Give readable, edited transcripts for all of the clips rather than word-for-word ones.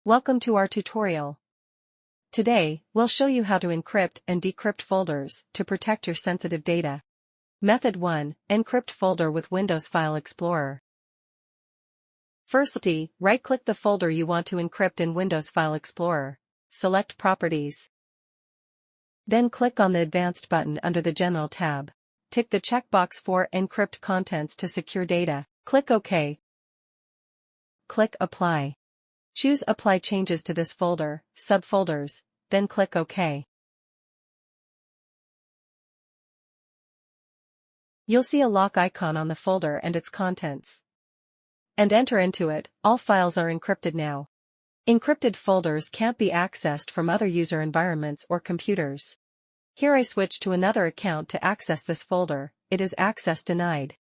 Welcome to our tutorial. Today, we'll show you how to encrypt and decrypt folders to protect your sensitive data. Method 1. Encrypt folder with Windows File Explorer. Firstly, right-click the folder you want to encrypt in Windows File Explorer. Select Properties. Then click on the Advanced button under the General tab. Tick the checkbox for Encrypt Contents to secure data. Click OK. Click Apply. Choose Apply Changes to this folder, subfolders, then click OK. You'll see a lock icon on the folder and its contents. And enter into it. All files are encrypted now. Encrypted folders can't be accessed from other user environments or computers. Here I switch to another account to access this folder. It is access denied.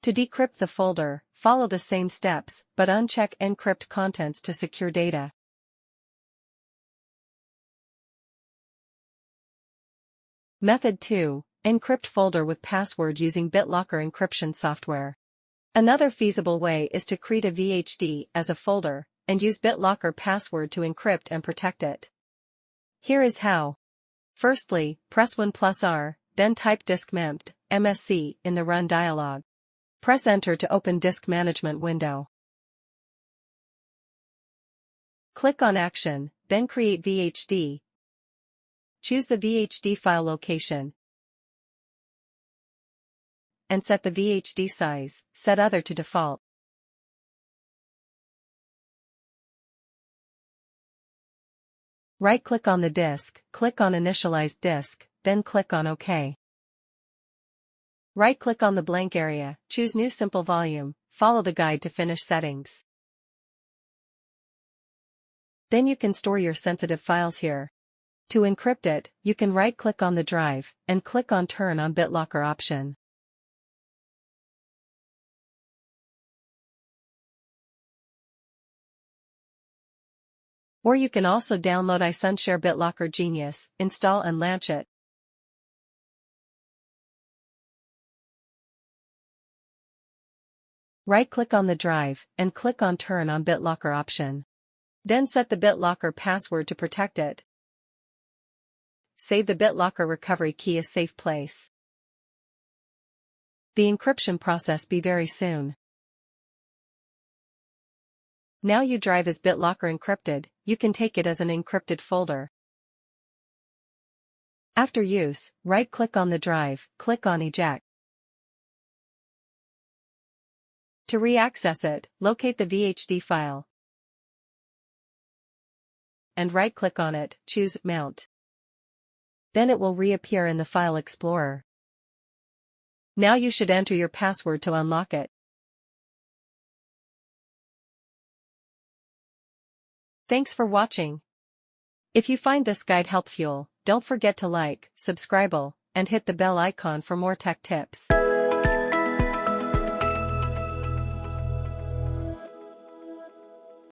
To decrypt the folder, follow the same steps, but uncheck Encrypt Contents to secure data. Method 2. Encrypt folder with password using BitLocker Encryption Software. Another feasible way is to create a VHD as a folder, and use BitLocker password to encrypt and protect it. Here is how. Firstly, press Win+R, then type diskmemd, MSC, in the Run dialog. Press Enter to open Disk Management window. Click on Action, then Create VHD. Choose the VHD file location and set the VHD size, set Other to default. Right-click on the disk, click on Initialize Disk, then click on OK. Right-click on the blank area, choose New Simple Volume, follow the guide to finish settings. Then you can store your sensitive files here. To encrypt it, you can right-click on the drive, and click on Turn on BitLocker option. Or you can also download iSunshare BitLocker Genius, install and launch it. Right-click on the drive, and click on Turn on BitLocker option. Then set the BitLocker password to protect it. Save the BitLocker recovery key as safe place. The encryption process be very soon. Now your drive is BitLocker encrypted, you can take it as an encrypted folder. After use, right-click on the drive, click on Eject. To re-access it, locate the VHD file and right-click on it, choose Mount. Then it will reappear in the File Explorer. Now you should enter your password to unlock it. Thanks for watching. If you find this guide helpful, don't forget to like, subscribe, and hit the bell icon for more tech tips.